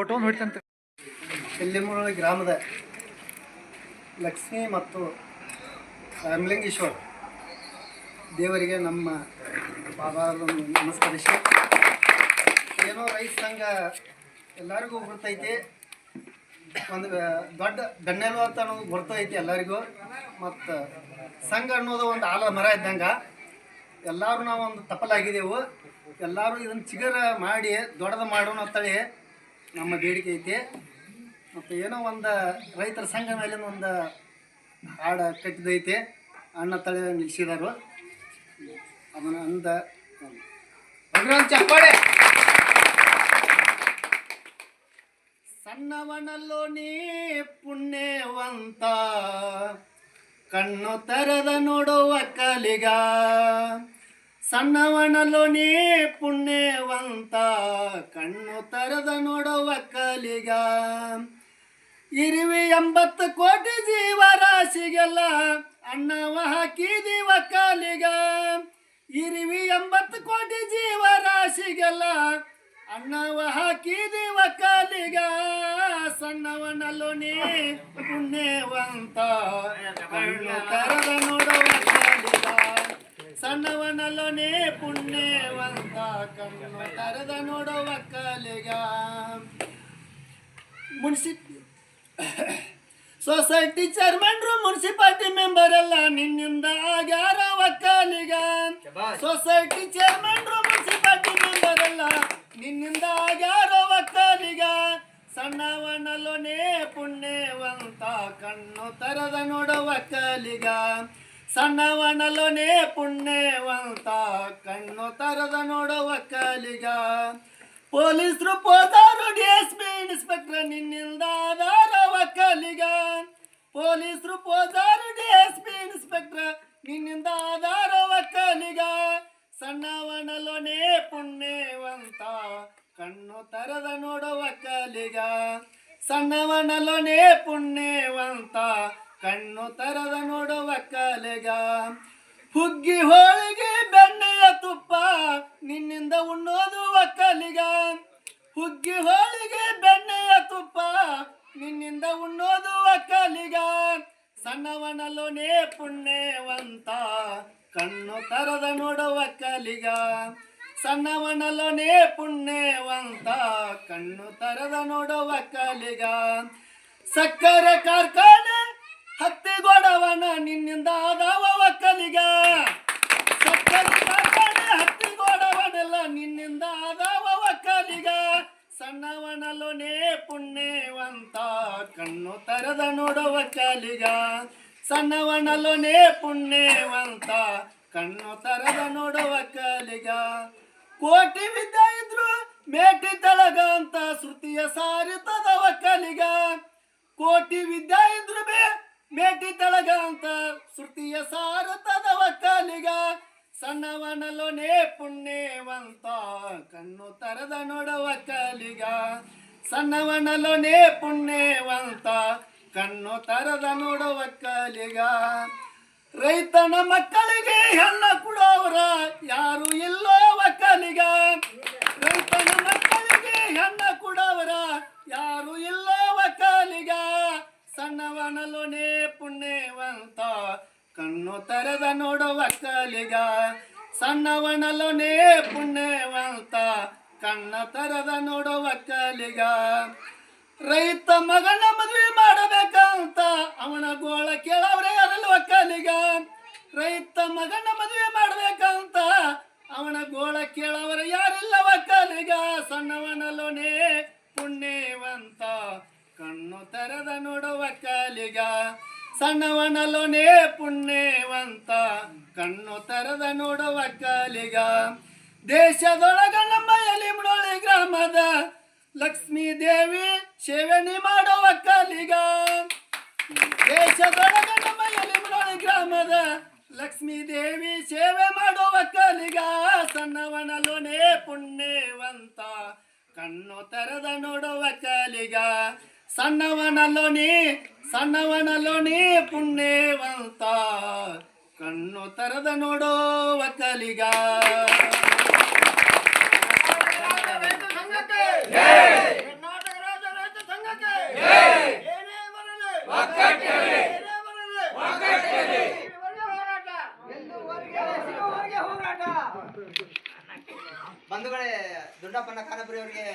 Photo ಹೊಡಿತಂತ. ಎಲ್ಲಿಮೂಳಿ ಗ್ರಾಮದ ಲಕ್ಷ್ಮಿ ಮತ್ತು ರಾಮಲಿಂಗೇಶ್ವರ ದೇವರಿಗೆ ನಮ್ಮ ಪಾದಾರವನ್ನು ನಮಸ್ಕರಿಸಿ, ಏನೋ ರೈತ ಸಂಘ ಎಲ್ಲರಿಗೂ ಬರ್ತೈತಿ, ಒಂದು ದೊಡ್ಡ ಗಣ್ಣೆಲು ಅಂತ ಅನ್ನೋದು ಬರ್ತೈತಿ ಎಲ್ಲರಿಗೂ. ಮತ್ತು ಸಂಘ ಅನ್ನೋದು ಒಂದು ಆಲ ಮರ ಇದ್ದಂಗೆ ಎಲ್ಲರೂ ನಾವು ಒಂದು ತಪ್ಪಲಾಗಿದ್ದೆವು. ಎಲ್ಲರೂ ಇದನ್ನು ಚಿಗರ ಮಾಡಿ ದೊಡ್ಡದು ಮಾಡೋಣ ಅಂತೇಳಿ ನಮ್ಮ ಬೇಡಿಕೆ ಐತಿ. ಮತ್ತು ಏನೋ ಒಂದು ರೈತರ ಸಂಘ ಮೇಲಿನ ಒಂದು ಹಾಡು ಕಟ್ಟಿದೈತಿ, ಅಣ್ಣ ತಳಿ ನಿಲ್ಲಿಸಿದರು. ಅದನ್ನು ಅಂದ ಚಪ್ಪಾಳೆ. ಸಣ್ಣವನಲ್ಲೋ ನೀ ಪುಣ್ಯವಂತ, ಕಣ್ಣು ತೆರೆದ ನೋಡುವ ಕಲಿಗ. ಸಣ್ಣವನಲ್ಲೋ ನೀ ಪುಣ್ಯವಂತ, ಕಣ್ಣು ತೆರೆದ ನೋಡುವ ಕಲಿಗ. ಇರುವಿ 80 ಕೋಟಿ ಜೀವರಾಶಿಗೆಲ್ಲ ಅನ್ನವ ಹಾಕಿದೀವ ಕಲಿಗ. ಇರುವಿ 80 ಕೋಟಿ ಜೀವರಾಶಿಗೆಲ್ಲ ಅನ್ನವ ಹಾಕಿದೀವ ಕಲಿಗ. ಸಣ್ಣವನಲ್ಲೋ ನೀ ಪುಣ್ಯವಂತ, ಕಣ್ಣು ತೆರೆದ ನೋಡುವ ಕಲಿಗ. ಸಣ್ಣವನಲ್ಲೋ ನೀ ಪುಣ್ಯವಂತ, ಕಣ್ಣು ತೆರೆದ ನೋಡುವ ಕಲಿಗ. ಸೊಸೈಟಿ ಚೇರ್ಮನ್ರು ಮುನ್ಸಿಪಾಲಿಟಿ ಮೆಂಬರ್ ಎಲ್ಲ ನಿನ್ನಿಂದ ಆಗ್ಯಾರ ಒಕ್ಕಲಿಗ. ಸೊಸೈಟಿ ಚೇರ್ಮನ್ರು ಮುನ್ಸಿಪಾಲಿಟಿ ಮೆಂಬರ್ ಎಲ್ಲ ನಿನ್ನಿಂದ ಆಗ್ಯಾರ ಒಕ್ಕಲಿಗ. ಸಣ್ಣವನಲ್ಲೋ ನೇ ಪುಣ್ಯವಂತ, ಕಣ್ಣು ತೆರೆದ ನೋಡುವ ಕಲಿಗ. ಸಣ್ಣವನಲ್ಲೋ ನೇ ಪುಣ್ಯವಂತ, ಕಣ್ಣು ತೆರೆದ ನೋಡುವ ಕಲಿಗ. ಪೊಲೀಸರು ಪೋದಾರು DSP ಇನ್ಸ್ಪೆಕ್ಟರ್ ನಿನ್ನಿಂದ ಆಧಾರ ಒಕ್ಕಲಿಗ. ಪೊಲೀಸರು ಪೋದಾರು DSP ಇನ್ಸ್ಪೆಕ್ಟರ್ ನಿನ್ನಿಂದ ಆಧಾರ ಒಕ್ಕಲಿಗ. ಸಣ್ಣವನಲ್ಲೋ ನೇ ಪುಣ್ಯವಂತ, ಕಣ್ಣು ತೆರೆದ ನೋಡುವ ಕಲಿಗ. ಸಣ್ಣವನಲ್ಲೋ ನೇ ಪುಣ್ಯವಂತ, ಕಣ್ಣು ತೆರೆದ ನೋಡುವ ಕಲಿಗ. ಹುಗ್ಗಿ ಹೋಳಿಗೆ ಬೆಣ್ಣೆಯ ತುಪ್ಪ ನಿನ್ನಿಂದ ಉಣ್ಣೋದು ಒಕ್ಕಲಿಗ. ಹುಗ್ಗಿ ಹೋಳಿಗೆ ಬೆಣ್ಣೆಯ ತುಪ್ಪ ನಿನ್ನಿಂದ ಉಣ್ಣೋದು ಒಕ್ಕಲಿಗ. ಸಣ್ಣವನಲ್ಲೋ ನೇ ಪುಣ್ಯವಂತ, ಕಣ್ಣು ತೆರೆದ ನೋಡುವ ಕಲಿಗ. ಸಣ್ಣವನಲ್ಲೋ ನೇ ಪುಣ್ಯವಂತ, ಕಣ್ಣು ತೆರೆದ ನೋಡುವ ಕಲಿಗ. ಸಕ್ಕರೆ ಕಾರ್ಖಾನೆ ಹತ್ತಿಗೋಡವನ ನಿನ್ನಿಂದ ಆದವ ಒಕ್ಕಲಿಗ. ಸಕ್ಕರೆ ಕಾರ್ಖಾನೆ ಹತ್ತಿಗೋಡವನೆಲ್ಲ ನಿನ್ನಿಂದ ಆದವ ಒಕ್ಕಲಿಗ. ಸಣ್ಣವನಲ್ಲೋ ನೇ ಪುಣ್ಯವಂತ, ಕಣ್ಣು ತೆರೆದ ನೋಡುವ ಕಲಿಗ. ಸಣ್ಣವನಲ್ಲೋ ನೇ ಪುಣ್ಯವಂತ, ಕಣ್ಣು ತೆರೆದ ನೋಡುವ ಕಲಿಗ. ಕೋಟಿ ವಿದ್ಯೆ ಇದ್ರು ಮೇಟಿ ತಳಗ ಅಂತ ಶ್ರುತಿಯ ಸಾರಿತದ ಒಕ್ಕಲಿಗ. ಕೋಟಿ ವಿದ್ಯೆ ಇದ್ರು ಮೇಟಿ ತಳಗ ಅಂತ ಶ್ರುತಿಯ ಸಾರುತ್ತದ ಒಕ್ಕಲಿಗ. ಸಣ್ಣವನಲ್ಲೋ ನೇ ಪುಣ್ಯವಂತ, ಕಣ್ಣು ತೆರೆದ ನೋಡುವ ಕಲಿಗ. ಸಣ್ಣವನಲ್ಲೋ ನೇ ಪುಣ್ಯವಂತ, ಕಣ್ಣು ತೆರೆದ ನೋಡುವ ಕಲಿಗ. ರೈತನ ಮಕ್ಕಳಿಗೆ ಹೆಣ್ಣ ಕೊಡೋರ ಯಾರು ಇಲ್ಲೋ ಒಕ್ಕಲಿಗ. ರೈತನ ಮಕ್ಕಳಿಗೆ ಹೆಣ್ಣ ಕೊಡೋರ ಯಾರು ಇಲ್ಲೋ ಒಕ್ಕಲಿಗ. ಸಣ್ಣವನಲ್ಲೋ ನೇ ಪುಣ್ಯವಂತ, ಕಣ್ಣು ತೆರೆದ ನೋಡುವ ಕಲಿಗ. ಸಣ್ಣವನಲ್ಲೋ ನೇ ಪುಣ್ಯವಂತ, ಕಣ್ಣು ತೆರೆದ ನೋಡುವ ಕಲಿಗ. ರೈತ ಮಗನ ಮದುವೆ ಮಾಡಬೇಕಂತ ಅವನ ಗೋಳ ಕೇಳವ್ರೆ ಯಾರಲ್ಲ ಒಕ್ಕಲಿಗ. ರೈತ ಮಗನ ಮದುವೆ ಮಾಡಬೇಕಂತ ಅವನ ಗೋಳ ಕೇಳವರ ಯಾರಿಲ್ಲ ಒಕ್ಕಲಿಗ. ಸಣ್ಣವನಲ್ಲೋ ನೇ ಪುಣ್ಯವಂತ, ಕಣ್ಣು ತೆರೆದ ನೋಡುವ ಕಲಿಗ. ಸಣ್ಣವನಲ್ಲೋ ನೇ ಪುಣ್ಯವಂತ, ಕಣ್ಣು ತೆರೆದ ನೋಡುವ ಕಲಿಗ. ದೇಶದೊಳಗ ನಮ್ಮ ಎಲಿಮಡೋಳಿ ಗ್ರಾಮದ ಲಕ್ಷ್ಮೀ ದೇವಿ ಸೇವನೆ ಮಾಡುವ ಕಲಿಗ. ದೇಶದೊಳಗ ನಮ್ಮ ಎಲಿಮಡೋಳಿ ಗ್ರಾಮದ ಲಕ್ಷ್ಮೀ ದೇವಿ ಸೇವೆ ಮಾಡುವ ಕಲಿಗ. ಸಣ್ಣವನಲ್ಲೋ ನೇ ಪುಣ್ಯವಂತ, ಕಣ್ಣು ತೆರೆದ ನೋಡುವ ಕಲಿಗ. ಸಣ್ಣವನಲ್ಲೋ ನೀ ಪುಣ್ಯವಂತ, ಕಣ್ಣು ತೆರೆದ ನೋಡುವ ಕಲಿಗ. ಕರ್ನಾಟಕ ರಾಜ್ಯ ಬಂಧುಗಳೇ, ದುಂಡಪ್ಪನ ಖಾನಾಪುರಿ ಅವರಿಗೆ